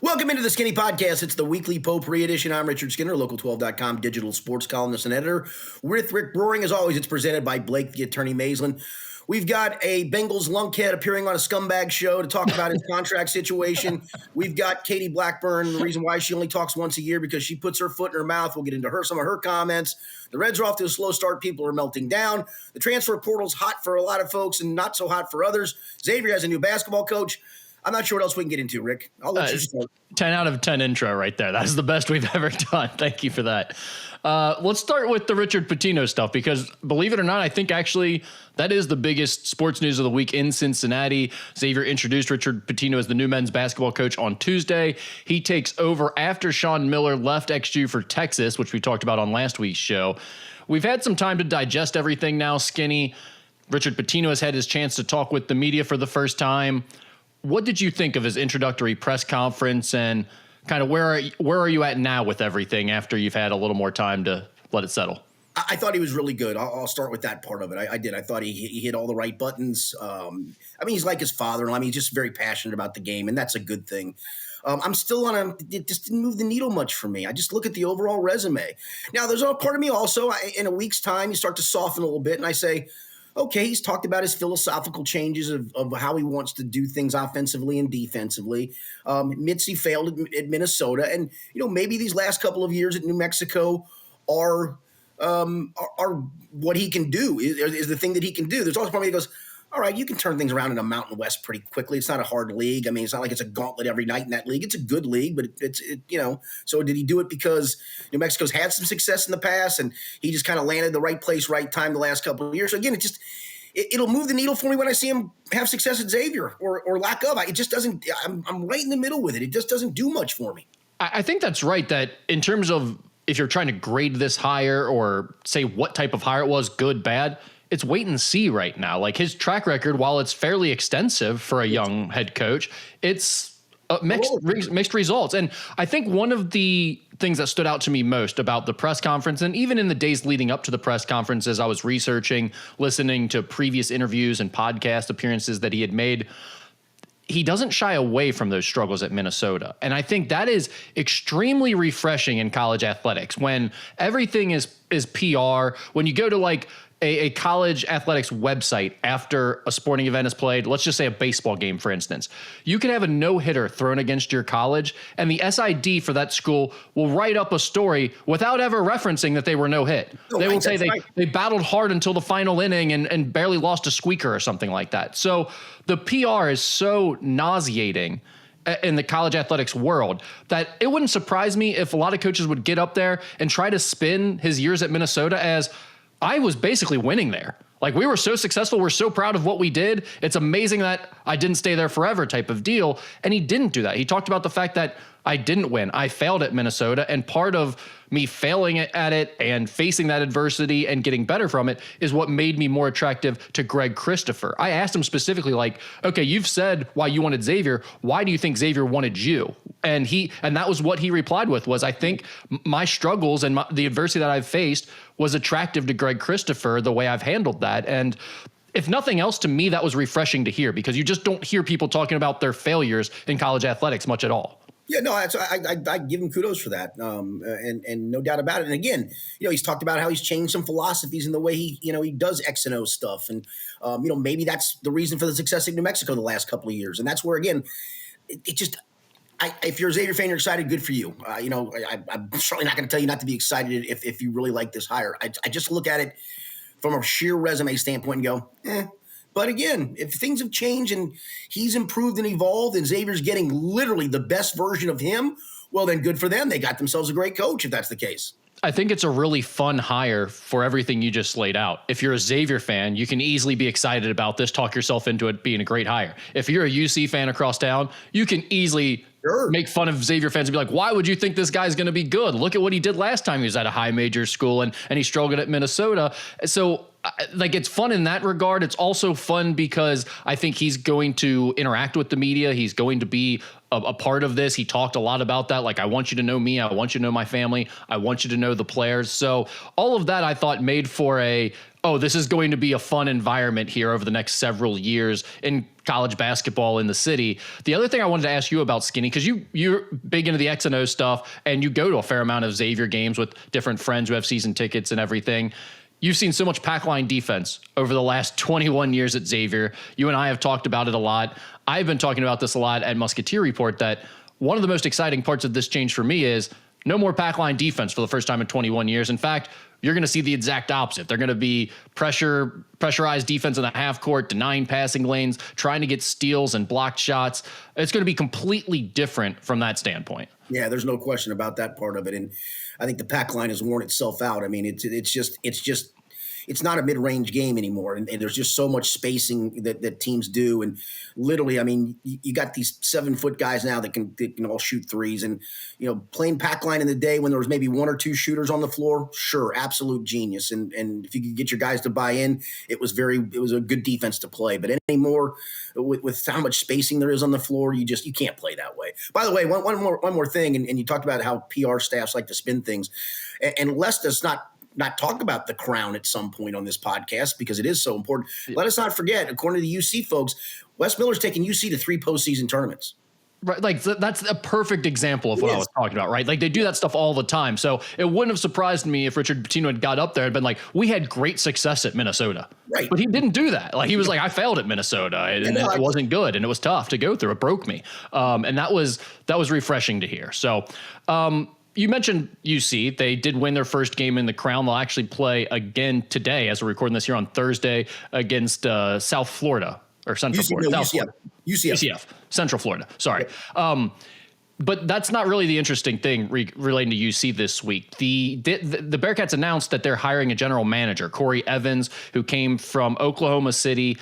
Welcome into the Skinny Podcast. It's the weekly potpourri edition. I'm Richard Skinner, Local12.com digital sports columnist and editor. With Rick Broering, as always, it's presented by Blake, the attorney Maislin. We've got a Bengals lunkhead appearing on a scumbag show to talk about his contract situation. We've got Katie Blackburn, the reason why she only talks once a year because she puts her foot in her mouth. We'll get into some of her comments. The Reds are off to a slow start. People are melting down. The transfer portal's hot for a lot of folks and not so hot for others. Xavier has a new basketball coach. I'm not sure what else we can get into, Rick. I'll let you start. 10 out of 10 intro right there. That's the best we've ever done. Thank you for that. Let's start with the Richard Pitino stuff because, believe it or not, I think actually that is the biggest sports news of the week in Cincinnati. Xavier introduced Richard Pitino as the new men's basketball coach on Tuesday. He takes over after Sean Miller left XU for Texas, which we talked about on last week's show. We've had some time to digest everything now, Skinny. Richard Pitino has had his chance to talk with the media for the first time. What did you think of his introductory press conference and kind of where are you at now with everything after you've had a little more time to let it settle? I thought he was really good. I'll start with that part of it. I did. I thought he hit all the right buttons. He's like his father. He's just very passionate about the game, and that's a good thing. I'm still on it just didn't move the needle much for me. I just look at the overall resume. Now, there's a part of me also, in a week's time, you start to soften a little bit, and I say, okay, he's talked about his philosophical changes of how he wants to do things offensively and defensively. Mitzi failed at Minnesota, and maybe these last couple of years at New Mexico are what he can do is the thing that he can do. There's also part of me that goes, all right, you can turn things around in a Mountain West pretty quickly. It's not a hard league. It's not like it's a gauntlet every night in that league. It's a good league, but So did he do it because New Mexico's had some success in the past and he just kind of landed the right place, right time the last couple of years? So again, it'll move the needle for me when I see him have success at Xavier or lack of. It just doesn't. I'm right in the middle with it. It just doesn't do much for me. I think that's right. That in terms of if you're trying to grade this hire or say what type of hire it was, good, bad, it's wait and see right now. Like his track record, while it's fairly extensive for a young head coach, it's mixed results. And I think one of the things that stood out to me most about the press conference, and even in the days leading up to the press conference, as I was researching, listening to previous interviews and podcast appearances that he had made, he doesn't shy away from those struggles at Minnesota. And I think that is extremely refreshing in college athletics when everything is PR. When you go to like a college athletics website after a sporting event is played, let's just say a baseball game, for instance, you can have a no-hitter thrown against your college, and the SID for that school will write up a story without ever referencing that they were no-hit. They will say they battled hard until the final inning and barely lost a squeaker or something like that. So the PR is so nauseating in the college athletics world that it wouldn't surprise me if a lot of coaches would get up there and try to spin his years at Minnesota as I was basically winning there. Like, we were so successful. We're so proud of what we did. It's amazing that I didn't stay there forever type of deal. And he didn't do that. He talked about the fact that I didn't win. I failed at Minnesota. And part of me failing at it and facing that adversity and getting better from it is what made me more attractive to Greg Christopher. I asked him specifically, like, okay, you've said why you wanted Xavier. Why do you think Xavier wanted you? And that was what he replied with was, I think my struggles and the adversity that I've faced was attractive to Greg Christopher, the way I've handled that. And if nothing else, to me, that was refreshing to hear because you just don't hear people talking about their failures in college athletics much at all. Yeah, no, I give him kudos for that, and no doubt about it. And again, he's talked about how he's changed some philosophies in the way he does X and O stuff, and maybe that's the reason for the success in New Mexico the last couple of years. And that's where again, if you're a Xavier fan, you're excited. Good for you. I'm certainly not going to tell you not to be excited if you really like this hire. I just look at it from a sheer resume standpoint and go, But again, if things have changed and he's improved and evolved and Xavier's getting literally the best version of him, well, then good for them. They got themselves a great coach if that's the case. I think it's a really fun hire for everything you just laid out. If you're a Xavier fan, you can easily be excited about this, talk yourself into it being a great hire. If you're a UC fan across town, you can easily make fun of Xavier fans and be like, why would you think this guy's going to be good? Look at what he did last time he was at a high major school and he struggled at Minnesota. So like it's fun in that regard. It's also fun because I think he's going to interact with the media. He's going to be a part of this. He talked a lot about that. Like, I want you to know me. I want you to know my family. I want you to know the players. So all of that I thought made for this is going to be a fun environment here over the next several years in college basketball in the city. The other thing I wanted to ask you about, Skinny, because you're big into the X and O stuff and you go to a fair amount of Xavier games with different friends who have season tickets and everything. You've seen so much pack line defense over the last 21 years at Xavier. You and I have talked about it a lot. I've been talking about this a lot at Musketeer Report, that one of the most exciting parts of this change for me is no more pack line defense for the first time in 21 years. In fact, you're going to see the exact opposite. They're going to be pressurized defense in the half court, denying passing lanes, trying to get steals and blocked shots. It's going to be completely different from that standpoint. Yeah, there's no question about that part of it. And I think the pack line has worn itself out. I mean, it's not a mid-range game anymore. And there's just so much spacing that teams do. And literally, I mean, you got these 7-foot guys now that can all shoot threes. And, playing pack line in the day when there was maybe 1 or 2 shooters on the floor, sure, absolute genius. And if you could get your guys to buy in, it was a good defense to play. But anymore, with how much spacing there is on the floor, you can't play that way. By the way, one more thing, and you talked about how PR staffs like to spin things. And lest us not talk about the crown at some point on this podcast because it is so important. Let us not forget, according to the UC folks, Wes Miller's taking UC to 3 postseason tournaments. Right, like that's a perfect example of what I was talking about, right? Like they do that stuff all the time. So it wouldn't have surprised me if Richard Pitino had got up there and been like, we had great success at Minnesota. Right. But he didn't do that. Like he was like, I failed at Minnesota and it wasn't good and it was tough to go through. It broke me. And that was refreshing to hear. So you mentioned UC. They did win their first game in the Crown. They'll actually play again today as we're recording this here on Thursday against South Florida or Central Florida. UCF. Central Florida. Sorry. But that's not really the interesting thing relating to UC this week. The Bearcats announced that they're hiring a general manager, Corey Evans, who came from Oklahoma City.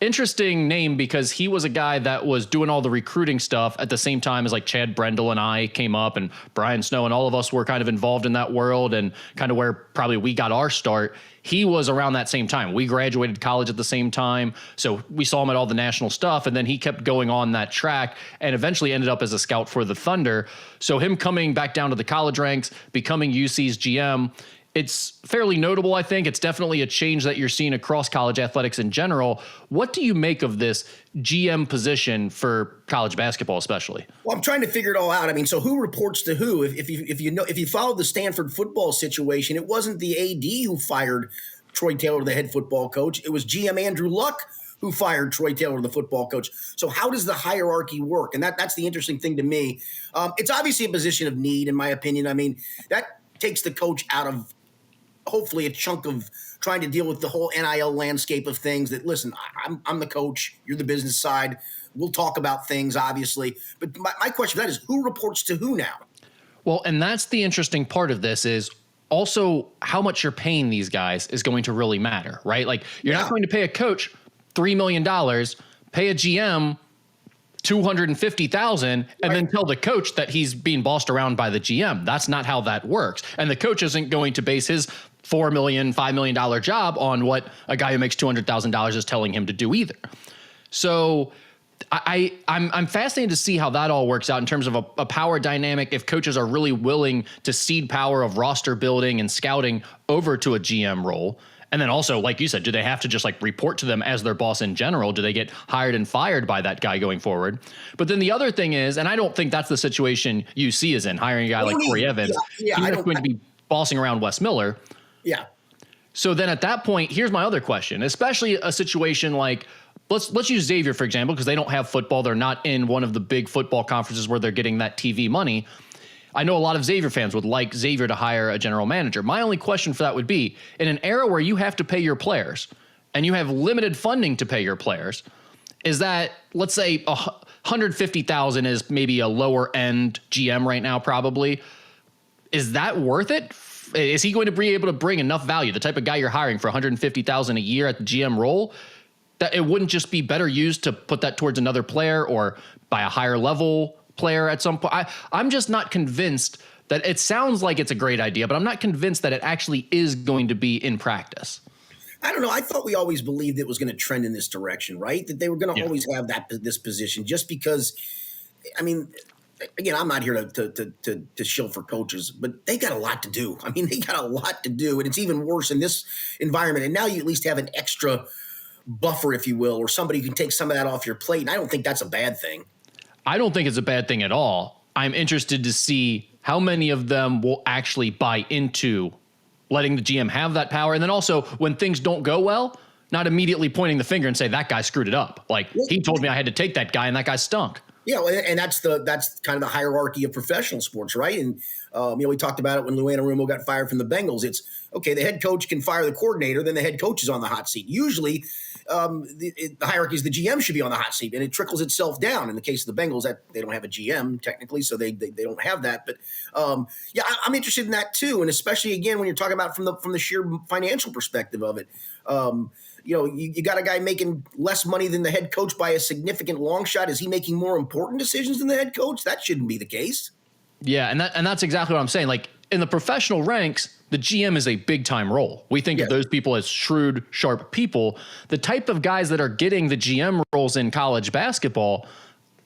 Interesting name because he was a guy that was doing all the recruiting stuff at the same time as like Chad Brendel and I came up and Brian Snow and all of us were kind of involved in that world and kind of where probably we got our start. He was around that same time. We graduated college at the same time. So we saw him at all the national stuff. And then he kept going on that track and eventually ended up as a scout for the Thunder. So him coming back down to the college ranks, becoming UC's GM, it's fairly notable, I think. It's definitely a change that you're seeing across college athletics in general. What do you make of this GM position for college basketball, especially? Well, I'm trying to figure it all out. I mean, so who reports to who? If you followed the Stanford football situation, it wasn't the AD who fired Troy Taylor, the head football coach. It was GM Andrew Luck who fired Troy Taylor, the football coach. So how does the hierarchy work? And that's the interesting thing to me. It's obviously a position of need, in my opinion. I mean, that takes the coach out of hopefully a chunk of trying to deal with the whole NIL landscape of things that, listen, I'm the coach, you're the business side. We'll talk about things, obviously. But my question for that is who reports to who now? Well, and that's the interesting part of this is also how much you're paying these guys is going to really matter, right? Like you're not going to pay a coach $3 million, pay a GM $250,000 and then tell the coach that he's being bossed around by the GM. That's not how that works. And the coach isn't going to base his $4 million, $5 million job on what a guy who makes $200,000 is telling him to do either. So I'm fascinated to see how that all works out in terms of a power dynamic. If coaches are really willing to cede power of roster building and scouting over to a GM role. And then also, like you said, do they have to just like report to them as their boss in general? Do they get hired and fired by that guy going forward? But then the other thing is, and I don't think that's the situation UC is in, hiring a guy like Corey Evans. He's going to be bossing around Wes Miller. Yeah. So then at that point, here's my other question, especially a situation like, let's use Xavier, for example, because they don't have football. They're not in one of the big football conferences where they're getting that TV money. I know a lot of Xavier fans would like Xavier to hire a general manager. My only question for that would be, in an era where you have to pay your players and you have limited funding to pay your players, is that, let's say $150,000 is maybe a lower end GM right now, probably. Is that worth it? Is he going to be able to bring enough value, the type of guy you're hiring for $150,000 a year at the GM role, that it wouldn't just be better used to put that towards another player or by a higher level player at some point? I'm just not convinced that it sounds like it's a great idea, but I'm not convinced that it actually is going to be in practice. I don't know. I thought we always believed it was going to trend in this direction, right? That they were going to Yeah. always have this position, just because. I mean, again, I'm not here to shill for coaches, but they got a lot to do. I mean, they got a lot to do, and it's even worse in this environment. And now you at least have an extra buffer, if you will, or somebody who can take some of that off your plate. And I don't think that's a bad thing. I don't think it's a bad thing at all. I'm interested to see how many of them will actually buy into letting the GM have that power. And then also, when things don't go well, not immediately pointing the finger and say that guy screwed it up. Like, he told me I had to take that guy and that guy stunk. Yeah, and that's kind of the hierarchy of professional sports, right? And we talked about it when Lou Anarumo got fired from the Bengals. It's okay. The head coach can fire the coordinator, then the head coach is on the hot seat. Usually, the hierarchy is the GM should be on the hot seat, and it trickles itself down. In the case of the Bengals, that they don't have a GM technically, so they don't have that. But I'm interested in that too, and especially again when you're talking about from the sheer financial perspective of it. You got a guy making less money than the head coach by a significant long shot. Is he making more important decisions than the head coach? That shouldn't be the case. Yeah, and that's exactly what I'm saying. Like, in the professional ranks, the GM is a big time role. We think of those people as shrewd, sharp people. The type of guys that are getting the GM roles in college basketball,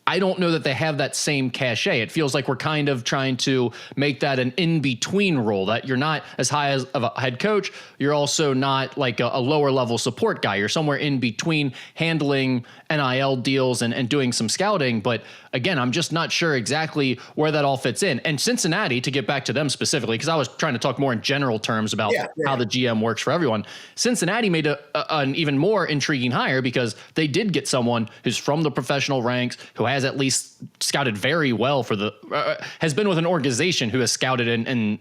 I don't know that they have that same cachet. It feels like we're kind of trying to make that an in-between role, that you're not as high as of a head coach. You're also not like a lower level support guy. You're somewhere in between handling NIL deals and doing some scouting. But again, I'm just not sure exactly where that all fits in. And Cincinnati, to get back to them specifically, because I was trying to talk more in general terms about how the GM works for everyone. Cincinnati made an even more intriguing hire because they did get someone who's from the professional ranks, who has at least scouted very well for has been with an organization who has scouted and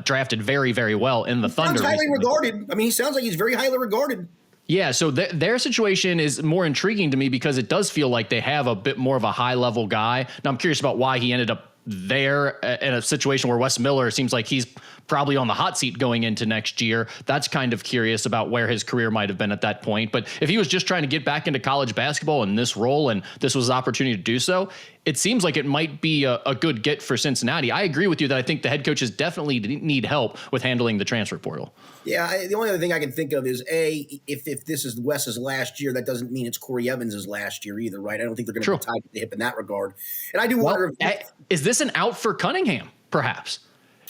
drafted very, very well in the Thunder. Sounds highly regarded. I mean, he sounds like he's very highly regarded. Yeah, so their situation is more intriguing to me because it does feel like they have a bit more of a high-level guy. Now, I'm curious about why he ended up there in a situation where Wes Miller seems like he's probably on the hot seat going into next year. That's kind of curious about where his career might have been at that point. But if he was just trying to get back into college basketball in this role and this was an opportunity to do so, it seems like it might be a good get for Cincinnati. I agree with you that I think the head coaches definitely need help with handling the transfer portal. Yeah, the only other thing I can think of is, if this is Wes's last year, that doesn't mean it's Corey Evans' last year either, right? I don't think they're going to be tied to the hip in that regard. And I do wonder is this an out for Cunningham, perhaps?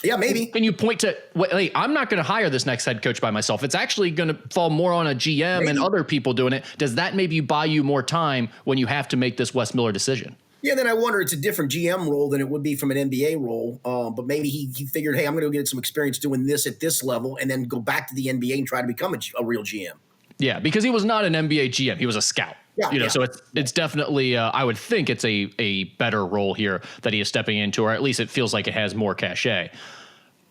Yeah, maybe. Can you point to, hey, I'm not going to hire this next head coach by myself. It's actually going to fall more on a GM and other people doing it. Does that maybe buy you more time when you have to make this Wes Miller decision? Yeah, then I wonder, it's a different GM role than it would be from an NBA role. But maybe he figured, hey, I'm going to get some experience doing this at this level and then go back to the NBA and try to become a real GM. Yeah, because he was not an NBA GM. He was a scout. So it's definitely, I would think it's a better role here that he is stepping into, or at least it feels like it has more cachet.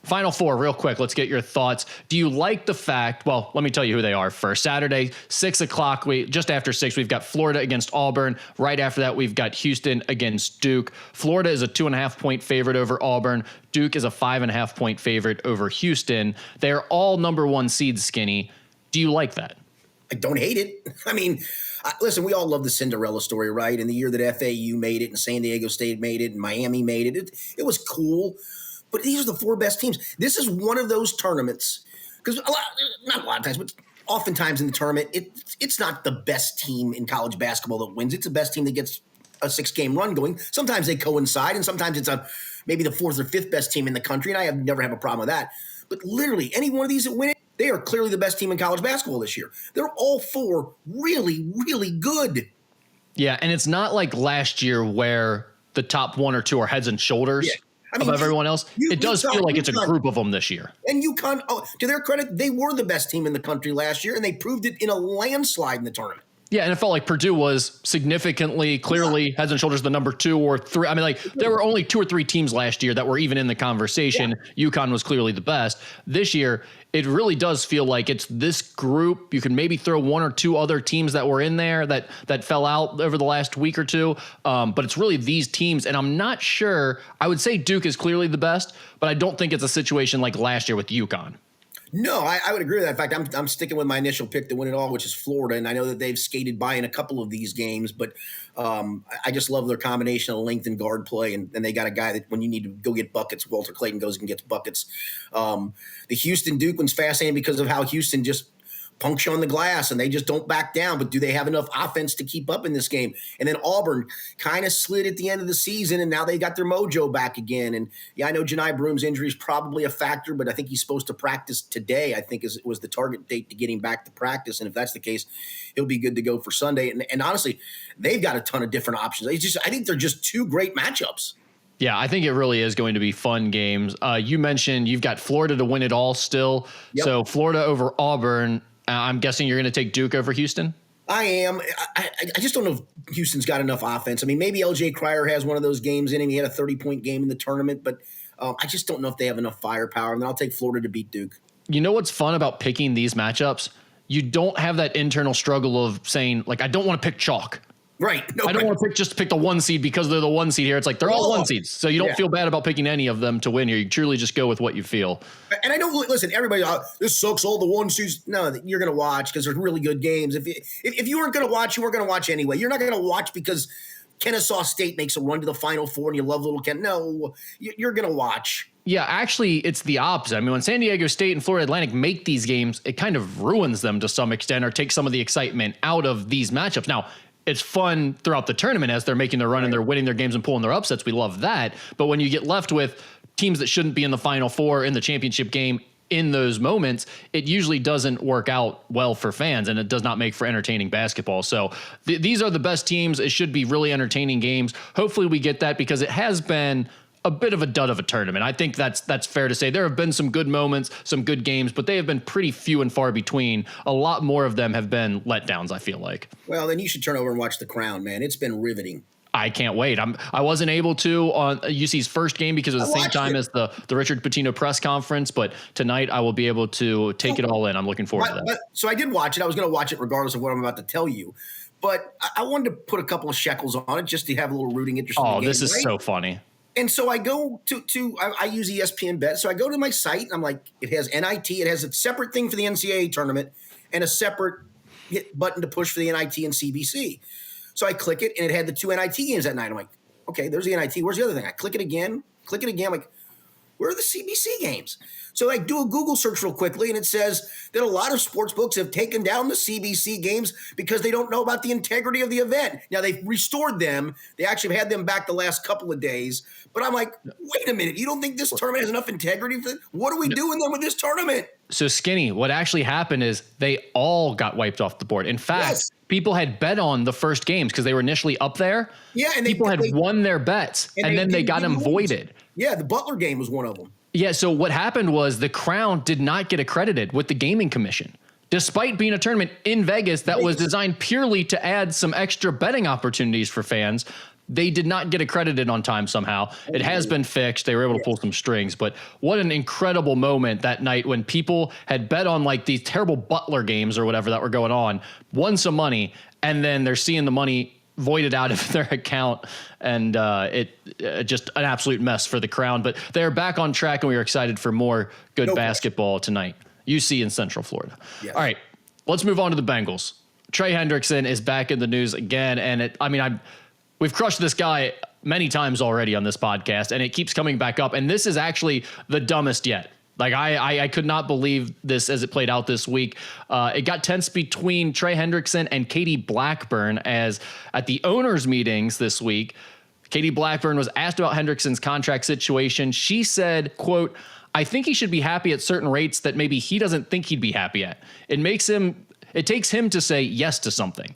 Final four, real quick. Let's get your thoughts. Do you like the fact, well, let me tell you who they are first. Saturday, 6 o'clock, just after 6, we've got Florida against Auburn. Right after that, we've got Houston against Duke. Florida is a 2.5-point favorite over Auburn. Duke is a 5.5-point favorite over Houston. They're all number 1 seeds, Skinny. Do you like that? I don't hate it. I mean, listen, we all love the Cinderella story, right? And the year that FAU made it and San Diego State made it and Miami made it, it was cool. But these are the 4 best teams. This is one of those tournaments, because not a lot of times, but oftentimes in the tournament, it's not the best team in college basketball that wins. It's the best team that gets a 6-game run going. Sometimes they coincide, and sometimes it's maybe the 4th or 5th best team in the country, and I have never have a problem with that. But literally, any one of these that win it, they are clearly the best team in college basketball this year. They're all 4 really, really good. Yeah, and it's not like last year where the top 1 or 2 are heads and shoulders above everyone else. It does feel like it's a group of them this year. And UConn, to their credit, they were the best team in the country last year, and they proved it in a landslide in the tournament. Yeah, and it felt like Purdue was significantly, clearly heads and shoulders the number 2 or 3. I mean, like, there were only 2 or 3 teams last year that were even in the conversation. Yeah. UConn was clearly the best. This year, it really does feel like it's this group. You can maybe throw 1 or 2 other teams that were in there that fell out over the last week or 2. But it's really these teams. And I'm not sure. I would say Duke is clearly the best, but I don't think it's a situation like last year with UConn. No, I would agree with that. In fact, I'm sticking with my initial pick to win it all, which is Florida. And I know that they've skated by in a couple of these games, but I just love their combination of length and guard play. And they got a guy that when you need to go get buckets, Walter Clayton goes and gets buckets. The Houston Duke one's fascinating because of how Houston just punch you on the glass and they just don't back down. But do they have enough offense to keep up in this game? And then Auburn kind of slid at the end of the season, and now they got their mojo back again. And yeah, I know Janai Broom's injury is probably a factor, but I think he's supposed to practice today. I think was the target date to get him back to practice. And if that's the case, he'll be good to go for Sunday. And honestly, they've got a ton of different options. I think they're just two great matchups. Yeah, I think it really is going to be fun games. You mentioned you've got Florida to win it all still. Yep. So Florida over Auburn. I'm guessing you're going to take Duke over Houston? I am. I just don't know if Houston's got enough offense. I mean, maybe LJ Cryer has one of those games in him. He had a 30-point game in the tournament, but I just don't know if they have enough firepower. And then I'll take Florida to beat Duke. You know what's fun about picking these matchups? You don't have that internal struggle of saying, like, I don't want to pick chalk. Right. No, I don't want to pick the one seed because they're the one seed here. It's like they're all one seeds. So you don't feel bad about picking any of them to win here. You truly just go with what you feel. And I don't listen, everybody, this sucks, all the one seeds. No, you're going to watch because there's really good games. If you weren't going to watch, you weren't going to watch anyway. You're not going to watch because Kennesaw State makes a run to the Final Four and you love little Ken. No, you're going to watch. Yeah, actually, it's the opposite. I mean, when San Diego State and Florida Atlantic make these games, it kind of ruins them to some extent or takes some of the excitement out of these matchups. Now, it's fun throughout the tournament as they're making their run and they're winning their games and pulling their upsets. We love that. But when you get left with teams that shouldn't be in the Final Four in the championship game in those moments, it usually doesn't work out well for fans and it does not make for entertaining basketball. So these are the best teams. It should be really entertaining games. Hopefully we get that because it has been a bit of a dud of a tournament. I think that's fair to say. There have been some good moments, some good games, but they have been pretty few and far between. A lot more of them have been letdowns, I feel like. Well, then you should turn over and watch The Crown, man. It's been riveting. I can't wait. I wasn't able to on UC's first game because it was the same time as the Richard Pitino press conference, but tonight I will be able to take it all in. I'm looking forward to that. So I did watch it. I was going to watch it regardless of what I'm about to tell you, but I wanted to put a couple of shekels on it just to have a little rooting interest in the game. This is so funny. And so I go I use ESPN Bet. So I go to my site and I'm like, it has NIT. It has a separate thing for the NCAA tournament and a separate button to push for the NIT and CBC. So I click it and it had the two NIT games that night. I'm like, okay, there's the NIT. Where's the other thing? I click it again. I'm like, where are the CBC games? So I do a Google search real quickly, and it says that a lot of sports books have taken down the CBC games because they don't know about the integrity of the event. Now, they've restored them. They actually have had them back the last couple of days. But I'm like, wait a minute. You don't think this tournament has enough integrity? What are we doing then with this tournament? So, Skinny, what actually happened is they all got wiped off the board. In fact, people had bet on the first games because they were initially up there. Yeah, and people had won their bets, and then they got them voided. Yeah, the Butler game was one of them. Yeah, so what happened was the Crown did not get accredited with the Gaming Commission. Despite being a tournament in Vegas that was designed purely to add some extra betting opportunities for fans, they did not get accredited on time somehow. It has been fixed. They were able to pull some strings. But what an incredible moment that night when people had bet on like these terrible Butler games or whatever that were going on, won some money, and then they're seeing the money voided out of their account, and just an absolute mess for the Crown. But they're back on track, and we are excited for more good basketball tonight. UC in Central Florida. Yes. All right, let's move on to the Bengals. Trey Hendrickson is back in the news again, and we've crushed this guy many times already on this podcast, and it keeps coming back up. And this is actually the dumbest yet. Like, I could not believe this as it played out this week. It got tense between Trey Hendrickson and Katie Blackburn as at the owners' meetings this week, Katie Blackburn was asked about Hendrickson's contract situation. She said, quote, "I think he should be happy at certain rates that maybe he doesn't think he'd be happy at. It takes him to say yes to something."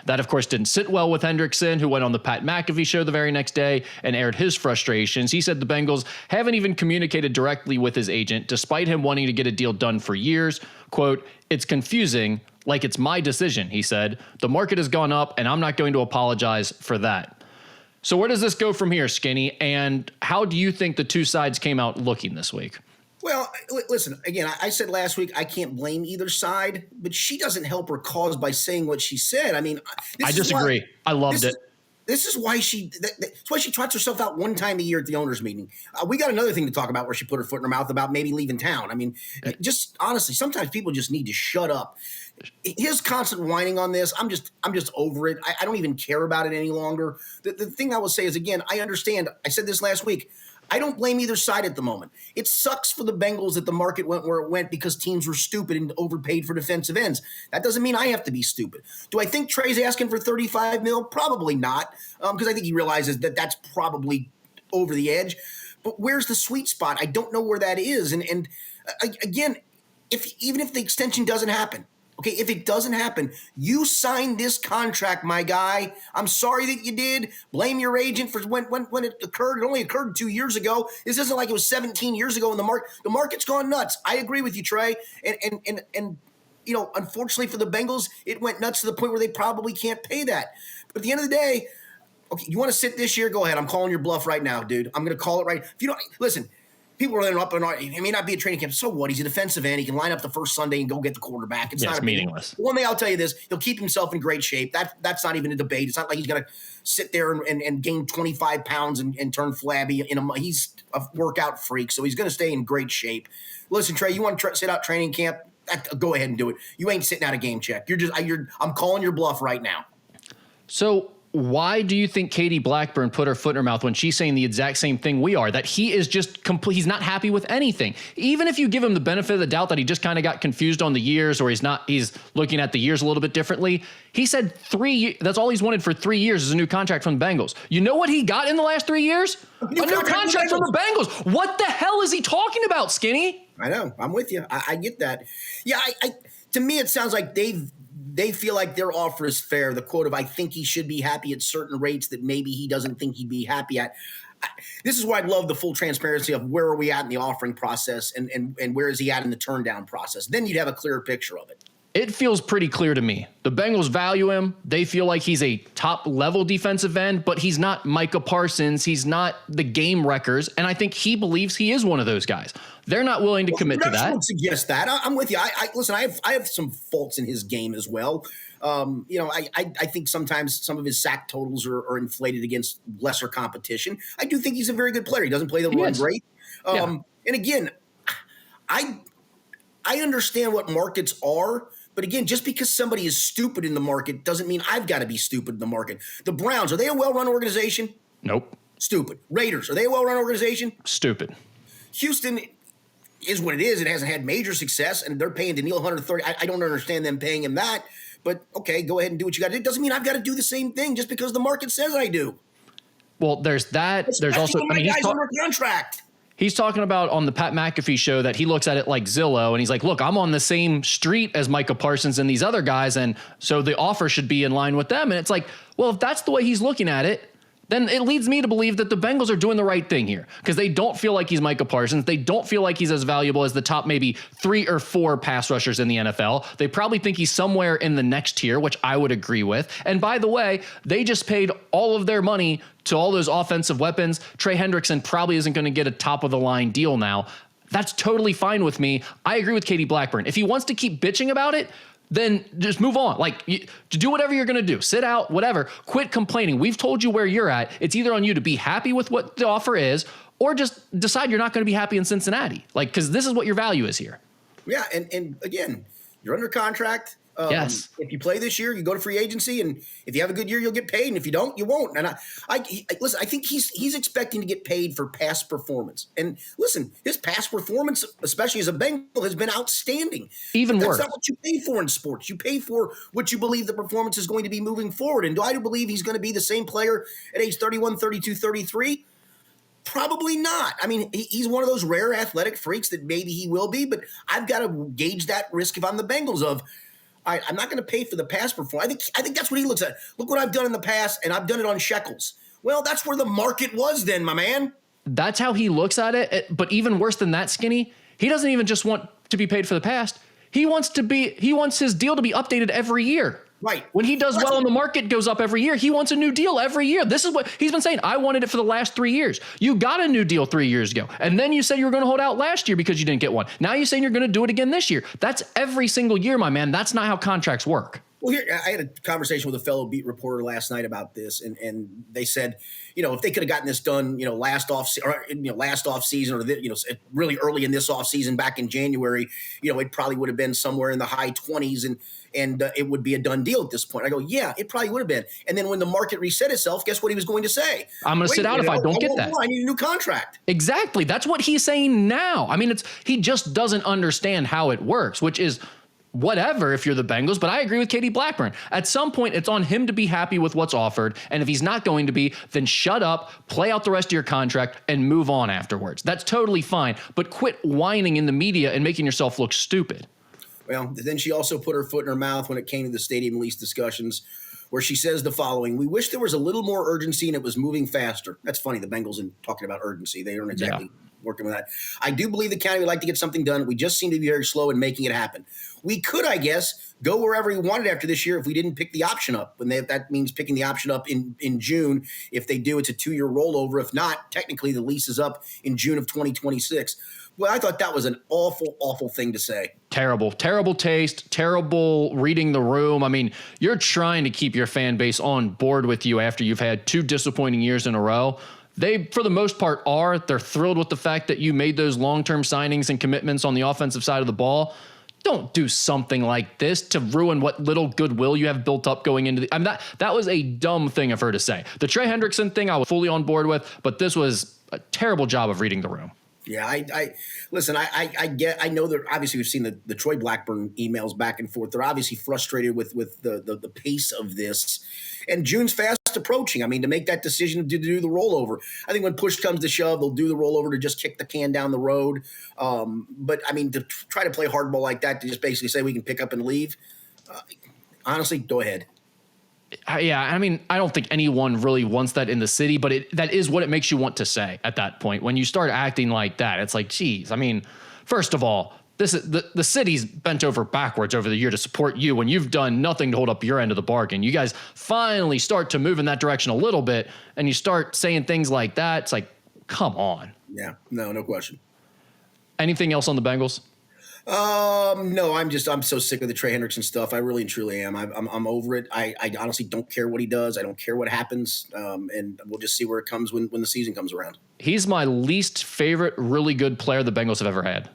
That, of course, didn't sit well with Hendrickson, who went on the Pat McAfee show the very next day and aired his frustrations. He said the Bengals haven't even communicated directly with his agent, despite him wanting to get a deal done for years. Quote, "It's confusing, like it's my decision," he said. "The market has gone up, and I'm not going to apologize for that." So where does this go from here, Skinny? And how do you think the two sides came out looking this week? Well, listen, again, I said last week I can't blame either side, but she doesn't help her cause by saying what she said. I mean, I disagree. I loved it. This is why that's why she trots herself out one time a year at the owners' meeting. We got another thing to talk about where she put her foot in her mouth about maybe leaving town. I mean, just honestly, sometimes people just need to shut up. His constant whining on this, I'm just over it. I don't even care about it any longer. The thing I will say is, again, I understand. I said this last week. I don't blame either side at the moment. It sucks for the Bengals that the market went where it went because teams were stupid and overpaid for defensive ends. That doesn't mean I have to be stupid. Do I think Trey's asking for $35 million? Probably not, because I think he realizes that that's probably over the edge. But where's the sweet spot? I don't know where that is. And again, even if the extension doesn't happen, okay, if it doesn't happen, you signed this contract, my guy. I'm sorry that you did. Blame your agent for when it occurred. It only occurred 2 years ago. This isn't like it was 17 years ago in the market's gone nuts. I agree with you, Trey. And unfortunately for the Bengals, it went nuts to the point where they probably can't pay that. But at the end of the day, okay, you want to sit this year? Go ahead. I'm calling your bluff right now, dude. I'm going to call it right. If you don't listen. People are up and he may not be a training camp. So what? He's a defensive end. He can line up the first Sunday and go get the quarterback. It's not meaningless. One thing I'll tell you this: he'll keep himself in great shape. That's not even a debate. It's not like he's going to sit there and gain 25 pounds and turn flabby. He's a workout freak, so he's going to stay in great shape. Listen, Trey, you want to sit out training camp? Go ahead and do it. You ain't sitting out a game check. I'm calling your bluff right now. So why do you think Katie Blackburn put her foot in her mouth when she's saying the exact same thing we are, that he is just he's not happy with anything? Even if you give him the benefit of the doubt that he just kind of got confused on the years, or he's looking at the years a little bit differently. He said 3 years, that's all he's wanted for 3 years is a new contract from the Bengals. You know what he got in the last 3 years? A new contract from the Bengals. What the hell is he talking about, Skinny? I know. I'm with you. I get that. Yeah, to me, it sounds like they feel like their offer is fair. The quote of, I think he should be happy at certain rates that maybe he doesn't think he'd be happy at. This is where I love the full transparency of where are we at in the offering process and where is he at in the turn down process. Then you'd have a clearer picture of it. It feels pretty clear to me. The Bengals value him. They feel like he's a top-level defensive end, but he's not Micah Parsons. He's not the game wreckers, and I think he believes he is one of those guys. They're not willing to commit to that. I would suggest that. I'm with you. Listen, I have some faults in his game as well. I think sometimes some of his sack totals are inflated against lesser competition. I do think he's a very good player. He doesn't play the run great. And again, I understand what markets are. But again, just because somebody is stupid in the market doesn't mean I've got to be stupid in the market. The Browns, are they a well-run organization? Nope. Stupid. Raiders, are they a well-run organization? Stupid. Houston is what it is. It hasn't had major success, and they're paying Daniil $130. I don't understand them paying him that. But, okay, go ahead and do what you got to do. It doesn't mean I've got to do the same thing just because the market says I do. Well, there's that. There's also – guys under contract. He's talking about on the Pat McAfee show that he looks at it like Zillow, and he's like, look, I'm on the same street as Micah Parsons and these other guys, and so the offer should be in line with them. And it's like, well, if that's the way he's looking at it, then it leads me to believe that the Bengals are doing the right thing here, because they don't feel like he's Micah Parsons. They don't feel like he's as valuable as the top maybe 3 or 4 pass rushers in the NFL. They probably think he's somewhere in the next tier, which I would agree with. And by the way, they just paid all of their money to all those offensive weapons. Trey Hendrickson probably isn't going to get a top-of-the-line deal now. That's totally fine with me. I agree with Katie Blackburn. If he wants to keep bitching about it, then just move on. Do whatever you're going to do. Sit out, whatever. Quit complaining. We've told you where you're at. It's either on you to be happy with what the offer is, or just decide you're not going to be happy in Cincinnati. Because this is what your value is here. Yeah, and again, you're under contract. Yes. If you play this year, you go to free agency, and if you have a good year, you'll get paid, and if you don't, you won't. And listen, I think he's expecting to get paid for past performance. And listen, his past performance, especially as a Bengal, has been outstanding. Even worse. That's not what you pay for in sports. You pay for what you believe the performance is going to be moving forward. And do I believe he's going to be the same player at age 31, 32, 33? Probably not. I mean, he's one of those rare athletic freaks that maybe he will be, but I've got to gauge that risk if I'm the Bengals of, all right, I'm not going to pay for the past performance. I think that's what he looks at. Look what I've done in the past, and I've done it on shekels. Well, that's where the market was then, my man. That's how he looks at it. But even worse than that, Skinny, he doesn't even just want to be paid for the past. He wants his deal to be updated every year. Right. When he does well and the market goes up every year, he wants a new deal every year. This is what he's been saying. I wanted it for the last 3 years. You got a new deal 3 years ago. And then you said you were going to hold out last year because you didn't get one. Now you're saying you're going to do it again this year. That's every single year, my man. That's not how contracts work. Well, here I had a conversation with a fellow beat reporter last night about this, and they said, if they could have gotten this done, last off season, or really early in this off season back in January, it probably would have been somewhere in the high 20s, and it would be a done deal at this point. I go, yeah, it probably would have been. And then when the market reset itself, guess what he was going to say? I'm going to sit out if I don't get that. I need a new contract. Exactly. That's what he's saying now. I mean, he just doesn't understand how it works, which is whatever if you're the Bengals, but I agree with Katie Blackburn. At some point, it's on him to be happy with what's offered, and if he's not going to be, then shut up, play out the rest of your contract, and move on afterwards. That's totally fine, but quit whining in the media and making yourself look stupid. Well, then she also put her foot in her mouth when it came to the stadium lease discussions, where she says the following: "We wish there was a little more urgency and it was moving faster." That's funny. The Bengals in talking about urgency, they aren't exactly working with that. "I do believe the county would like to get something done. We just seem to be very slow in making it happen. We could, I guess, go wherever we wanted after this year if we didn't pick the option up. That means picking the option up in June. If they do, it's a 2-year rollover. If not, technically the lease is up in June of 2026. Well, I thought that was an awful, awful thing to say. Terrible taste, terrible reading the room. I mean, you're trying to keep your fan base on board with you after you've had 2 disappointing years in a row. They, for the most part, are. They're thrilled with the fact that you made those long-term signings and commitments on the offensive side of the ball. Don't do something like this to ruin what little goodwill you have built up going into the. I mean, that was a dumb thing of her to say. The Trey Hendrickson thing, I was fully on board with, but this was a terrible job of reading the room. Yeah, I listen. I know that obviously we've seen the Troy Blackburn emails back and forth. They're obviously frustrated with the pace of this, and June's fast approaching. I mean, to make that decision to do the rollover, I think when push comes to shove, they'll do the rollover to just kick the can down the road. But I mean, to try to play hardball like that, to just basically say we can pick up and leave. Honestly, go ahead. Yeah, I mean, I don't think anyone really wants that in the city, but that is what it makes you want to say at that point. When you start acting like that, it's like, geez, I mean, first of all, this is the city's bent over backwards over the year to support you when you've done nothing to hold up your end of the bargain. You guys finally start to move in that direction a little bit, and you start saying things like that. It's like, come on. Yeah, no question. Anything else on the Bengals? No, I'm so sick of the Trey Hendrickson stuff. I really and truly am. I'm over it. I honestly don't care what he does. I don't care what happens. And we'll just see where it comes when the season comes around. He's my least favorite really good player the Bengals have ever had.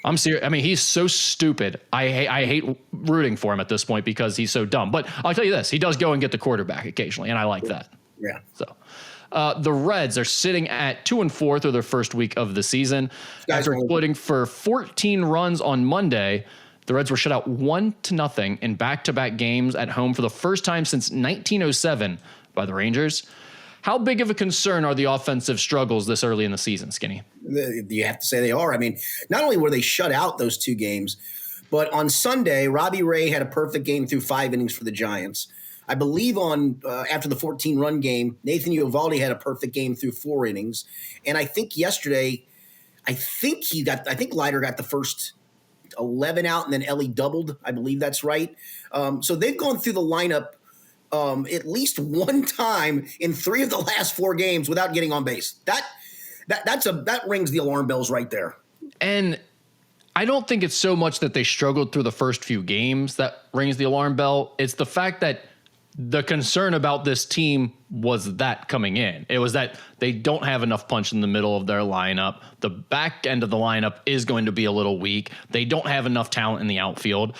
I'm serious. I mean, he's so stupid. I hate rooting for him at this point because he's so dumb. But I'll tell you this, he does go and get the quarterback occasionally, and I like that. Yeah. So the Reds are sitting at 2-4 through their first week of the season. After exploding for 14 runs on Monday, the Reds were shut out 1-0 in back-to-back games at home for the first time since 1907 by the Rangers. How big of a concern are the offensive struggles this early in the season, Skinny? You have to say they are. I mean, not only were they shut out those 2 games, but on Sunday, Robbie Ray had a perfect game through 5 innings for the Giants. I believe after the 14-run game, Nathan Eovaldi had a perfect game through 4 innings. And I think yesterday, I think Leiter got the first 11 out, and then Ellie doubled. I believe that's right. So they've gone through the lineup at least one time in 3 of the last 4 games without getting on base. That rings the alarm bells right there. And I don't think it's so much that they struggled through the first few games that rings the alarm bell. It's the fact that the concern about this team was that coming in. It was that they don't have enough punch in the middle of their lineup. The back end of the lineup is going to be a little weak. They don't have enough talent in the outfield.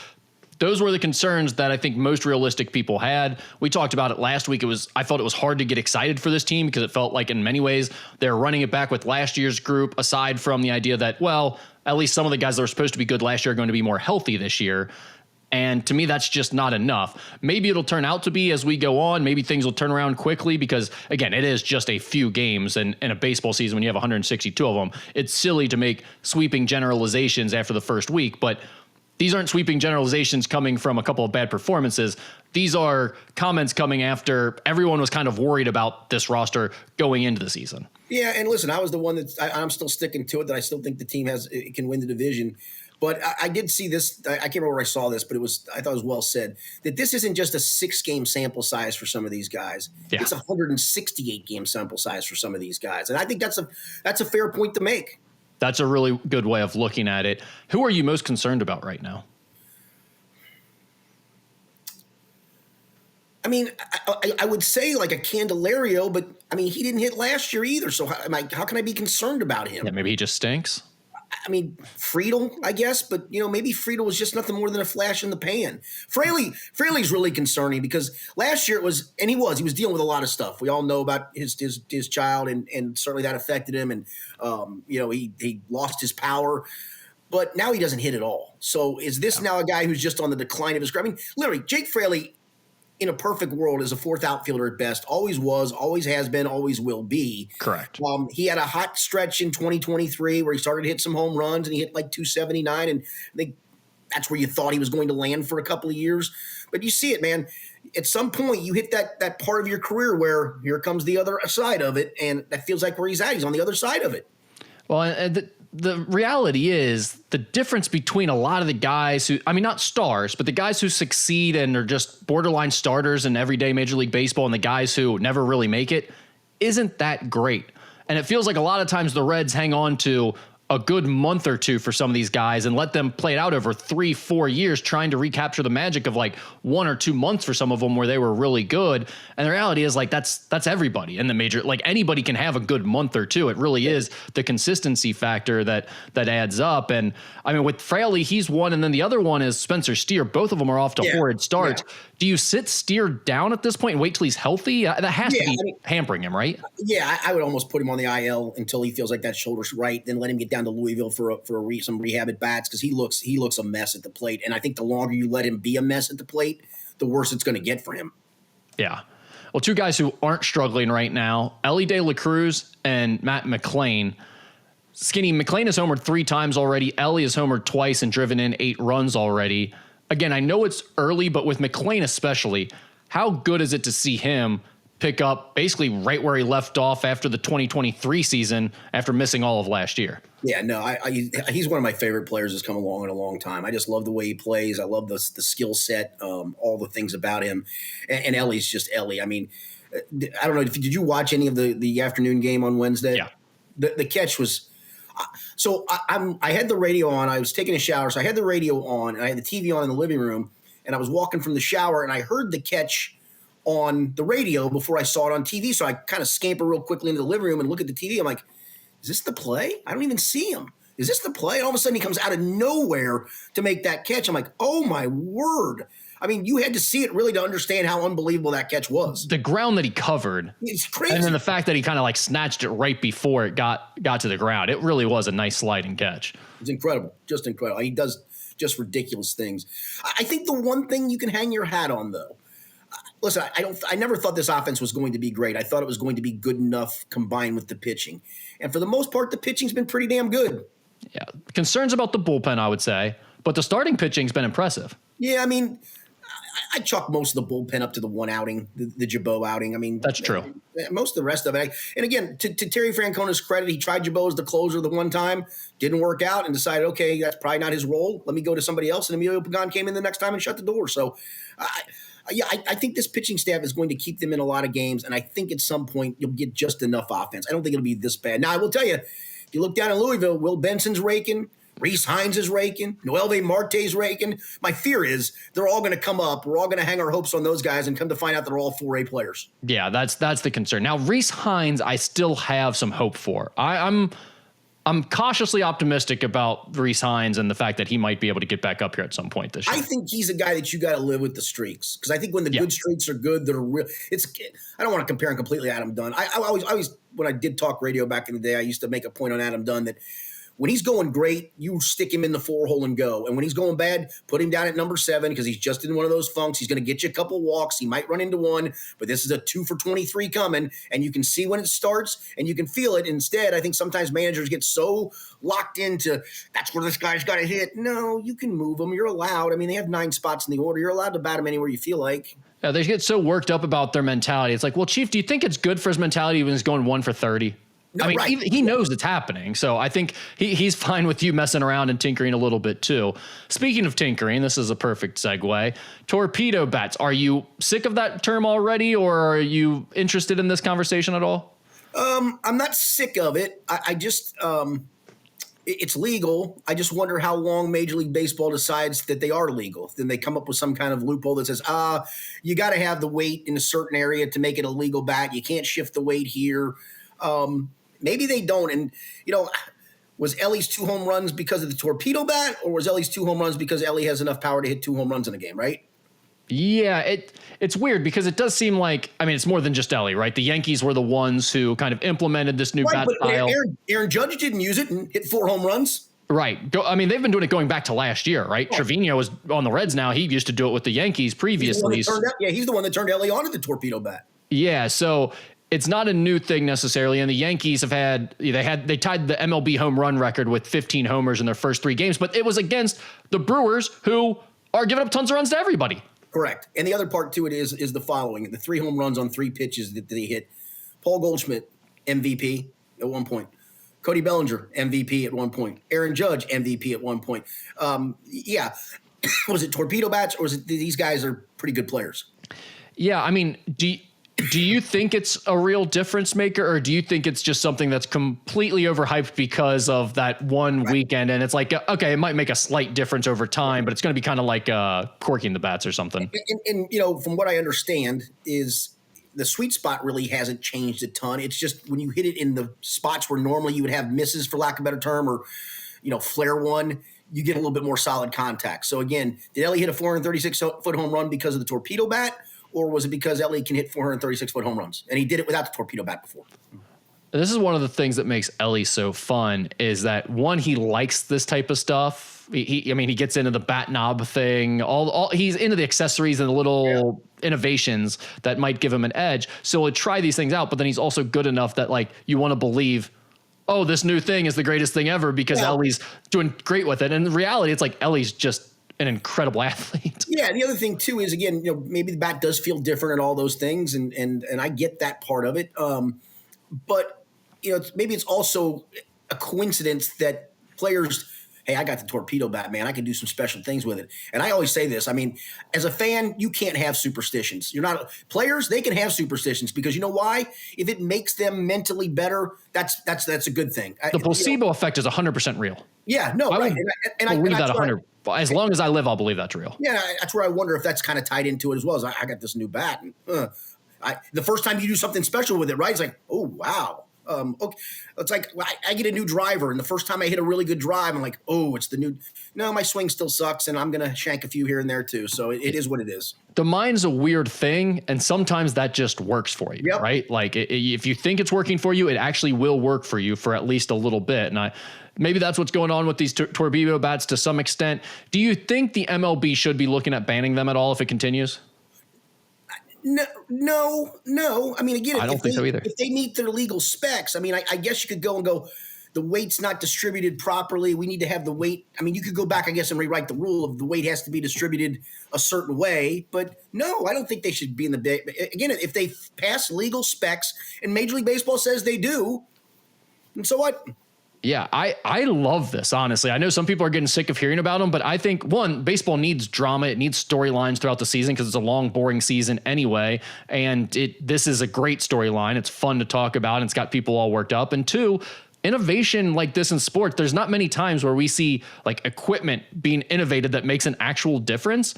Those were the concerns that I think most realistic people had. We talked about it last week. I felt it was hard to get excited for this team because it felt like in many ways they're running it back with last year's group, aside from the idea that, well, at least some of the guys that were supposed to be good last year are going to be more healthy this year. And to me, that's just not enough. Maybe it'll turn out to be as we go on. Maybe things will turn around quickly because, again, it is just a few games. And in a baseball season, when you have 162 of them, it's silly to make sweeping generalizations after the first week. But these aren't sweeping generalizations coming from a couple of bad performances. These are comments coming after everyone was kind of worried about this roster going into the season. Yeah, and listen, I was the one I'm still sticking to it, that I still think the team can win the division. But I did see this. I can't remember where I saw this, but I thought it was well said that this isn't just a 6-game sample size for some of these guys. Yeah. It's a 168-game sample size for some of these guys, and I think that's a fair point to make. That's a really good way of looking at it. Who are you most concerned about right now? I mean, I would say like a Candelario, but I mean, he didn't hit last year either. So how can I be concerned about him? Yeah, maybe he just stinks. I mean, Friedel, I guess, but maybe Friedel was just nothing more than a flash in the pan. Fraley's really concerning because last year he was dealing with a lot of stuff. We all know about his child, and certainly that affected him, and he lost his power. But now he doesn't hit at all. So is this now a guy who's just on the decline of his career? I mean, literally, Jake Fraley, in a perfect world, is a fourth outfielder at best. Always was, always has been, always will be. Correct. He had a hot stretch in 2023 where he started to hit some home runs, and he hit like 279, and I think that's where you thought he was going to land for a couple of years. But you see it, man. At some point, you hit that part of your career where here comes the other side of it, and that feels like where he's at. He's on the other side of it. Well, and the reality is the difference between a lot of the guys who, I mean, not stars, but the guys who succeed and are just borderline starters in everyday Major League Baseball and the guys who never really make it isn't that great. And it feels like a lot of times the Reds hang on to a good month or two for some of these guys and let them play it out over 3-4 years, trying to recapture the magic of like 1 or 2 months for some of them where they were really good. And the reality is like, that's everybody in the major, like anybody can have a good month or two. It really is the consistency factor that adds up. And I mean, with Fraley, he's one. And then the other one is Spencer Steer. Both of them are off to horrid starts. Yeah. Do you sit Steer down at this point and wait till he's healthy? That has to be hampering him, right? Yeah, I would almost put him on the IL until he feels like that shoulder's right, then let him get down to Louisville for some rehab at bats, because he looks a mess at the plate. And I think the longer you let him be a mess at the plate, the worse it's going to get for him. Yeah. Well, two guys who aren't struggling right now, Elly De La Cruz and Matt McLain. Skinny, McLain has homered 3 times already. Elly has homered twice and driven in 8 runs already. Again, I know it's early, but with McLain especially, how good is it to see him pick up basically right where he left off after the 2023 season after missing all of last year? Yeah, no, he's one of my favorite players that's come along in a long time. I just love the way he plays. I love the skill set, all the things about him. And Elly's just Elly. I mean, I don't know. Did you watch any of the afternoon game on Wednesday? Yeah. The catch was so I had the radio on. I was taking a shower, so I had the radio on, and I had the TV on in the living room, and I was walking from the shower, and I heard the catch on the radio before I saw it on TV. So I kind of scamper real quickly into the living room and look at the TV. I'm like, is this the play? I don't even see him. Is this the play? And all of a sudden he comes out of nowhere to make that catch. I'm like, oh my word. I mean, you had to see it really to understand how unbelievable that catch was. The ground that he covered. It's crazy. And then the fact that he kind of like snatched it right before it got to the ground. It really was a nice sliding catch. It's incredible. Just incredible. He does just ridiculous things. I think the one thing you can hang your hat on, though, listen, I never thought this offense was going to be great. I thought it was going to be good enough combined with the pitching. And for the most part, the pitching's been pretty damn good. Yeah. Concerns about the bullpen, I would say. But the starting pitching's been impressive. Yeah, I mean, I chalk most of the bullpen up to the one outing, the Jabot outing. I mean, that's true. Most of the rest of it. And again, to Terry Francona's credit, he tried Jabot as the closer the one time, didn't work out, and decided, okay, that's probably not his role. Let me go to somebody else. And Emilio Pagan came in the next time and shut the door. So, I think this pitching staff is going to keep them in a lot of games, and I think at some point you'll get just enough offense. I don't think it'll be this bad. Now, I will tell you, if you look down in Louisville, Will Benson's raking. Reese Hines is raking. Noelvi Marte's raking. My fear is they're all going to come up. We're all going to hang our hopes on those guys and come to find out they're all 4A players. Yeah, that's the concern. Now, Reese Hines, I still have some hope for. I'm cautiously optimistic about Reese Hines and the fact that he might be able to get back up here at some point this year. I think he's a guy that you got to live with the streaks, because I think when the good streaks are good, they're real. I don't want to compare him completely to Adam Dunn. I always, when I did talk radio back in the day, I used to make a point on Adam Dunn that when he's going great, you stick him in the 4-hole and go. And when he's going bad, put him down at number 7, because he's just in one of those funks. He's going to get you a couple walks. He might run into one, but this is a 2 for 23 coming, and you can see when it starts and you can feel it. Instead, I think sometimes managers get so locked into that's where this guy's got to hit. No, you can move him. You're allowed. I mean, they have 9 spots in the order. You're allowed to bat him anywhere you feel like. Yeah, they get so worked up about their mentality. It's like, well, Chief, do you think it's good for his mentality when he's going 1 for 30? No, I mean, right. he knows it's happening. So I think he's fine with you messing around and tinkering a little bit too. Speaking of tinkering, this is a perfect segue. Torpedo bats. Are you sick of that term already, or are you interested in this conversation at all? I'm not sick of it. I just it's legal. I just wonder how long Major League Baseball decides that they are legal. Then they come up with some kind of loophole that says, you got to have the weight in a certain area to make it a legal bat. You can't shift the weight here. Maybe they don't. And, was Ellie's 2 home runs because of the torpedo bat, or was Ellie's 2 home runs because Ellie has enough power to hit 2 home runs in a game, right? Yeah, it's weird because it does seem like, it's more than just Ellie, right? The Yankees were the ones who kind of implemented this new bat style. Aaron Judge didn't use it and hit 4 home runs. Right. They've been doing it going back to last year, right? Oh. Trevino was on the Reds now. He used to do it with the Yankees previously. He's the one that turned Ellie onto the torpedo bat. Yeah, so it's not a new thing necessarily. And the Yankees they tied the MLB home run record with 15 homers in their first 3 games, but it was against the Brewers, who are giving up tons of runs to everybody. Correct. And the other part to it is the following: the 3 home runs on 3 pitches that they hit. Paul Goldschmidt, MVP at one point. Cody Bellinger, MVP at one point. Aaron Judge, MVP at one point. Was it torpedo bats, or was it these guys are pretty good players? Yeah, do you think it's a real difference maker, or do you think it's just something that's completely overhyped because of that one weekend? And it's like, okay, it might make a slight difference over time, but it's going to be kind of like corking the bats or something. And from what I understand is the sweet spot really hasn't changed a ton. It's just when you hit it in the spots where normally you would have misses, for lack of a better term, or, flare one, you get a little bit more solid contact. So again, did Ellie hit a 436-foot home run because of the torpedo bat? Or was it because Ellie can hit 436-foot home runs? And he did it without the torpedo bat before. This is one of the things that makes Ellie so fun, is that, one, he likes this type of stuff. He gets into the bat knob thing. He's into the accessories and the little innovations that might give him an edge. So he'll try these things out, but then he's also good enough that, like, you want to believe, oh, this new thing is the greatest thing ever because Ellie's doing great with it. And in reality, it's like Ellie's just an incredible athlete. Yeah, the other thing too is, again, maybe the bat does feel different and all those things, and I get that part of it. But maybe it's also a coincidence that players, hey, I got the torpedo bat, man, I can do some special things with it. And I always say this, as a fan, you can't have superstitions. Players, they can have superstitions because you know why? If it makes them mentally better, that's a good thing. The placebo effect is 100% real. Yeah, no, right. And I believe that 100%. As long as I live, I'll believe that's real. Yeah, that's where I wonder if that's kind of tied into it as well. As I got this new bat, and the first time you do something special with it, right? It's like, oh wow. Okay. It's like I get a new driver, and the first time I hit a really good drive, I'm like, oh, it's the new. No, my swing still sucks, and I'm gonna shank a few here and there too. So it is what it is. The mind's a weird thing, and sometimes that just works for you, right? Like if you think it's working for you, it actually will work for you for at least a little bit. And maybe that's what's going on with these torpedo bats to some extent. Do you think the MLB should be looking at banning them at all if it continues? No. Again, I don't think so either. If they meet their legal specs, I guess you could go and go, the weight's not distributed properly. We need to have the weight. You could go back, I guess, and rewrite the rule of the weight has to be distributed a certain way. But no, I don't think they should be in the – again, if they pass legal specs and Major League Baseball says they do, and so what? Yeah, I love this, honestly. I know some people are getting sick of hearing about them, but I think, one, baseball needs drama. It needs storylines throughout the season because it's a long, boring season anyway. And this is a great storyline. It's fun to talk about, and it's got people all worked up. And two, innovation like this in sports, there's not many times where we see like equipment being innovated that makes an actual difference.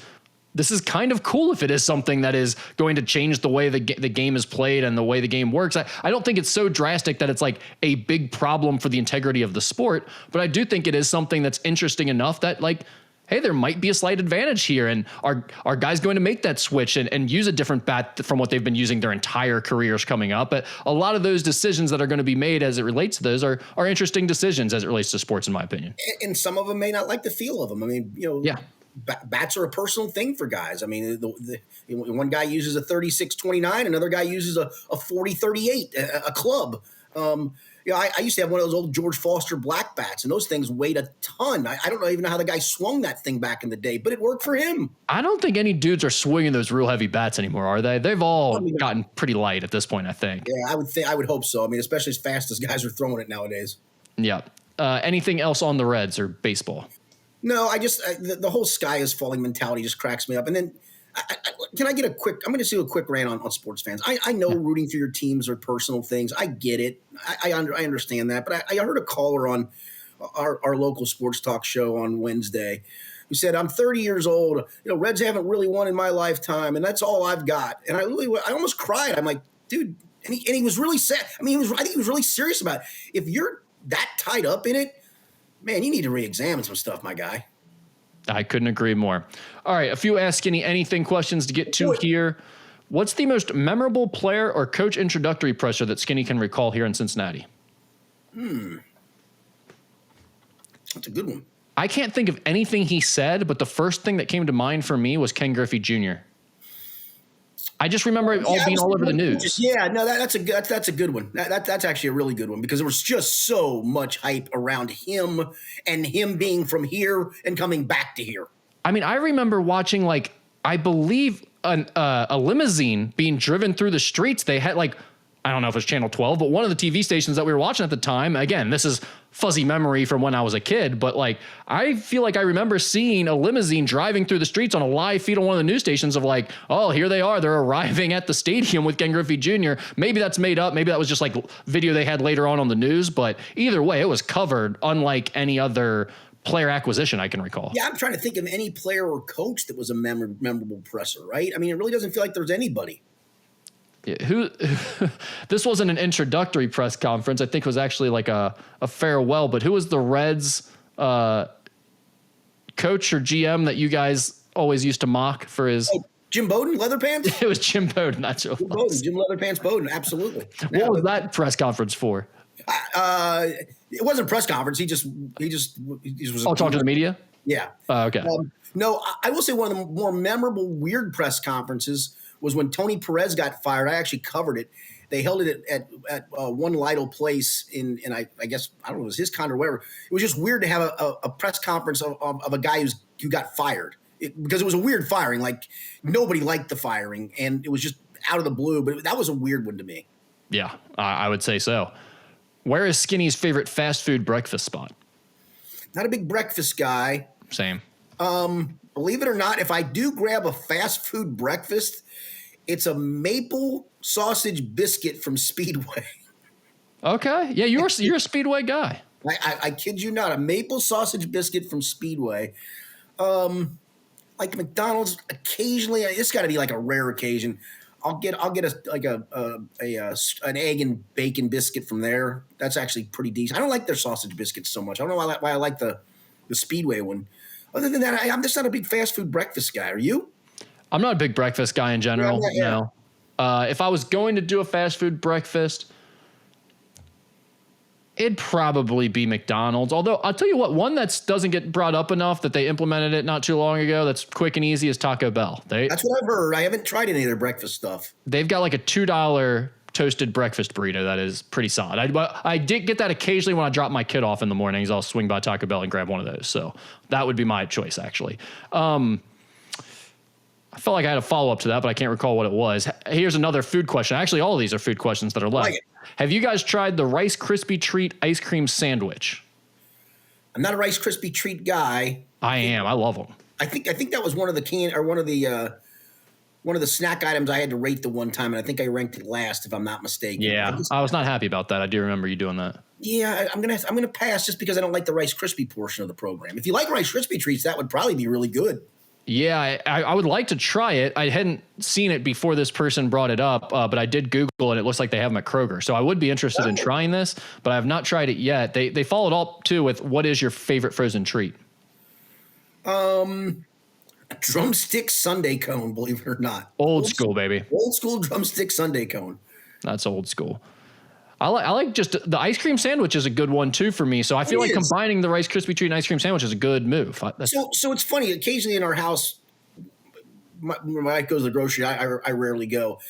This is kind of cool if it is something that is going to change the way the game is played and the way the game works. I don't think it's so drastic that it's like a big problem for the integrity of the sport, but I do think it is something that's interesting enough that, like, hey, there might be a slight advantage here. And are guys going to make that switch and use a different bat from what they've been using their entire careers coming up? But a lot of those decisions that are going to be made as it relates to those are interesting decisions as it relates to sports, in my opinion. And some of them may not like the feel of them. Yeah. Bats are a personal thing for guys. One guy uses a 36-29, another guy uses a 40-38, a club. I used to have one of those old George Foster black bats, and those things weighed a ton. I don't even know how the guy swung that thing back in the day, but it worked for him. I don't think any dudes are swinging those real heavy bats anymore, are they? They've all gotten pretty light at this point, I think. Yeah, I would hope so. Especially as fast as guys are throwing it nowadays. Yeah. Anything else on the Reds or baseball? No, the whole sky is falling mentality just cracks me up. And then can I get I'm going to do a quick rant on sports fans. I know rooting for your teams are personal things. I get it. I understand that. But I heard a caller on our local sports talk show on Wednesday, who said, "I'm 30 years old. Reds haven't really won in my lifetime, and that's all I've got." And I almost cried. I'm like, dude, and he was really sad. I mean, I think he was really serious about it. If you're that tied up in it, man, you need to re-examine some stuff, my guy. I couldn't agree more. All right, a few Ask Skinny Anything questions to get to here. What's the most memorable player or coach introductory presser that Skinny can recall here in Cincinnati? That's a good one. I can't think of anything he said, but the first thing that came to mind for me was Ken Griffey Jr. I just remember it all being all over the news. Yeah, no, that's a good one. That's actually a really good one because there was just so much hype around him and him being from here and coming back to here. I mean, I remember watching, like, I believe a limousine being driven through the streets. They had, like, I don't know if it was Channel 12, but one of the TV stations that we were watching at the time, again, this is fuzzy memory from when I was a kid, but like, I feel like I remember seeing a limousine driving through the streets on a live feed on one of the news stations of like, oh, here they are. They're arriving at the stadium with Ken Griffey Jr. Maybe that's made up. Maybe that was just like video they had later on the news, but either way, it was covered unlike any other player acquisition I can recall. Yeah, I'm trying to think of any player or coach that was a memorable presser, right? I mean, it really doesn't feel like there's anybody. Who this wasn't an introductory press conference. I think it was actually like a farewell, but who was the Reds coach or GM that you guys always used to mock for his Jim Bowden, Leatherpants? It was Jim Bowden. That's what it was. Jim Leatherpants Bowden, absolutely. What was that press conference for? It wasn't a press conference. He just was. Talking to the media? Yeah. Okay. No, I will say one of the more memorable weird press conferences was when Tony Perez got fired. I actually covered it. They held it at one Lytle place in I guess, I don't know, it was his con or whatever. It was just weird to have a press conference of a guy who got fired because it was a weird firing. Like nobody liked the firing and it was just out of the blue, but that was a weird one to me. Yeah, I would say so. Where is Skinny's favorite fast food breakfast spot? Not a big breakfast guy. Same. Believe it or not, if I do grab a fast food breakfast, it's a maple sausage biscuit from Speedway. Okay. Yeah, you're a Speedway guy. I kid you not, a maple sausage biscuit from Speedway. Like McDonald's, occasionally, it's got to be like a rare occasion. I'll get an egg and bacon biscuit from there. That's actually pretty decent. I don't like their sausage biscuits so much. I don't know why I like the Speedway one. Other than that, I'm just not a big fast food breakfast guy. Are you? I'm not a big breakfast guy in general. Yeah. No. If I was going to do a fast food breakfast, it'd probably be McDonald's. Although I'll tell you what, one that doesn't get brought up enough that they implemented it not too long ago that's quick and easy is Taco Bell. That's what I've heard. I haven't tried any of their breakfast stuff. They've got like a $2 toasted breakfast burrito that is pretty solid. I did get that occasionally when I drop my kid off in the mornings. I'll swing by Taco Bell and grab one of those. So that would be my choice, actually. I felt like I had a follow-up to that, but I can't recall what it was. Here's another food question. Actually, all of these are food questions that are left. Have you guys tried the Rice Krispie Treat ice cream sandwich? I'm not a Rice Krispie Treat guy. I am. I love them. I think that was one of the snack items I had to rate the one time, and I think I ranked it last, if I'm not mistaken. Yeah, I was not happy about that. I do remember you doing that. Yeah, I'm gonna pass just because I don't like the Rice Krispie portion of the program. If you like Rice Krispie Treats, that would probably be really good. Yeah, I would like to try it. I hadn't seen it before this person brought it up, but I did Google and it looks like they have them at Kroger. So I would be interested in trying this, but I have not tried it yet. They followed up too with what is your favorite frozen treat? Drumstick sundae cone, believe it or not. Old school, baby. Old school drumstick sundae cone. That's old school. I like just the ice cream sandwich is a good one too for me. So I feel like combining the Rice Krispie Treat and ice cream sandwich is a good move. So it's funny. Occasionally in our house, when my wife goes to the grocery, I rarely go.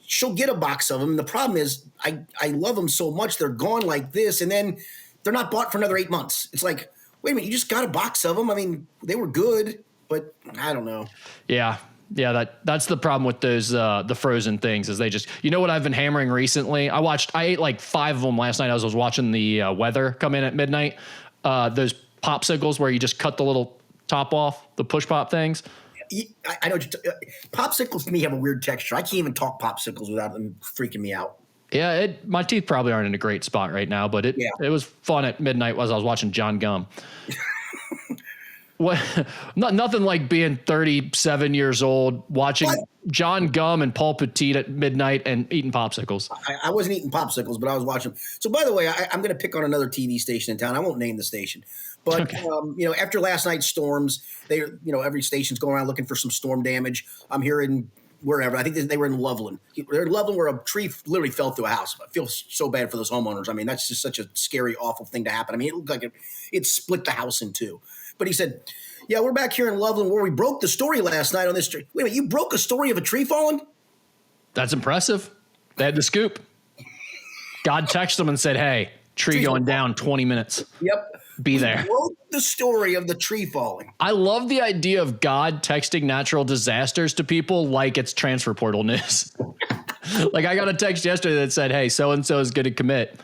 She'll get a box of them. The problem is I love them so much. They're gone like this. And then they're not bought for another 8 months. It's like, wait a minute, you just got a box of them. I mean, they were good, but I don't know. Yeah. Yeah, that's the problem with those the frozen things is they just, you know what I've been hammering recently? I ate like 5 of them last night as I was watching the weather come in at midnight. Those popsicles where you just cut the little top off, the push pop things. I know. Popsicles to me have a weird texture. I can't even talk popsicles without them freaking me out. Yeah, my teeth probably aren't in a great spot right now, but it was fun at midnight as I was watching John Gum. What? Nothing like being 37 years old, watching John Gum and Paul Petit at midnight and eating popsicles. I wasn't eating popsicles, but I was watching. So, by the way, I'm going to pick on another TV station in town. I won't name the station, but Okay. After last night's storms, every station's going around looking for some storm damage. I'm here in wherever. I think they were in Loveland. They're in Loveland where a tree literally fell through a house. I feel so bad for those homeowners. I mean, that's just such a scary, awful thing to happen. I mean, it looked like it split the house in two. But he said, yeah, we're back here in Loveland where we broke the story last night on this tree. Wait a minute, you broke a story of a tree falling? That's impressive. They had the scoop. God texted them and said, hey, tree going down 20 minutes. Yep. Be there. Broke the story of the tree falling. I love the idea of God texting natural disasters to people like it's transfer portal news. Like I got a text yesterday that said, hey, so-and-so is going to commit.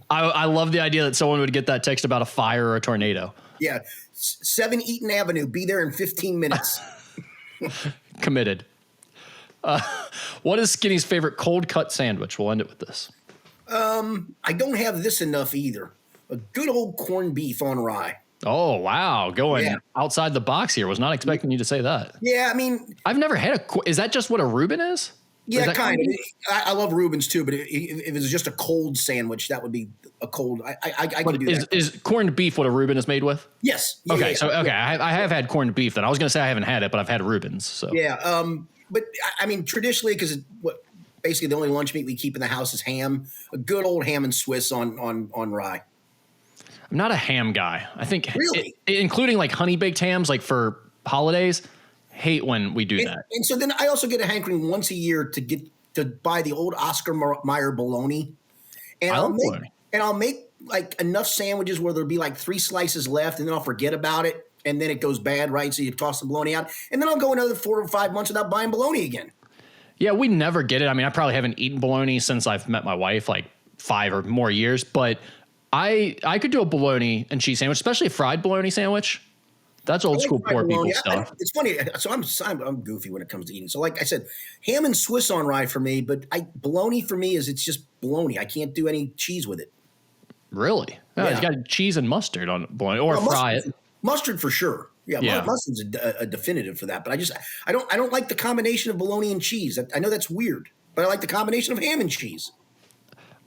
I love the idea that someone would get that text about a fire or a tornado. Yeah. 7 Eaton Avenue. Be there in 15 minutes. Committed. What is Skinny's favorite cold cut sandwich? We'll end it with this. I don't have this enough either. A good old corned beef on rye. Oh, wow. Going outside the box here. Was not expecting you to say that. Yeah, I mean. I've never had is that just what a Reuben is? Yeah, kind of. I love Reubens too, but if it was just a cold sandwich, that would be a cold. I can do that. Is corned beef what a Reuben is made with? Yes. Yeah, okay. So, I have had corned beef then. I was going to say I haven't had it, but I've had Reubens. So. Yeah. But I mean, traditionally, because basically the only lunch meat we keep in the house is ham, a good old ham and Swiss on rye. I'm not a ham guy. I think really, including like honey baked hams, like for holidays. Hate when we do that. And so then I also get a hankering once a year to buy the old Oscar Mayer bologna, and I'll make like enough sandwiches where there'll be like 3 slices left, and then I'll forget about it, and then it goes bad, right? So you toss the bologna out, and then I'll go another 4 or 5 months without buying bologna again. Yeah, we never get it. I mean, I probably haven't eaten bologna since I've met my wife, like 5 or more years, but I could do a bologna and cheese sandwich, especially a fried bologna sandwich. That's old school poor people stuff. It's funny. So I'm goofy when it comes to eating. So like I said, ham and Swiss on rye for me, but bologna for me it's just bologna. I can't do any cheese with it. Really? Oh, yeah. You got cheese and mustard on bologna, or fry it. Mustard for sure. Yeah. Mustard's a definitive for that. But I don't like the combination of bologna and cheese. I know that's weird, but I like the combination of ham and cheese.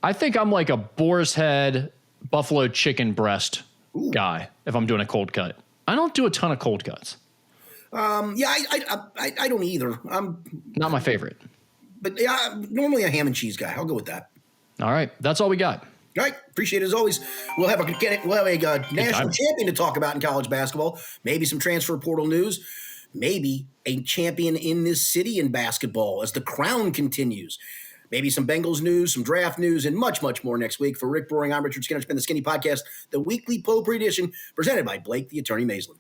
I think I'm like a boar's head, buffalo chicken breast guy if I'm doing a cold cut. I don't do a ton of cold cuts. I don't either. I'm not my favorite. But yeah, normally a ham and cheese guy. I'll go with that. All right, that's all we got. All right, appreciate it as always. We'll have a national champion to talk about in college basketball. Maybe some transfer portal news. Maybe a champion in this city in basketball as the crown continues. Maybe some Bengals news, some draft news, and much, much more next week. For Rick Boring, I'm Richard Skinner. It's been the Skinny Podcast, the weekly Potpourri edition, presented by Blake the Attorney Maislin.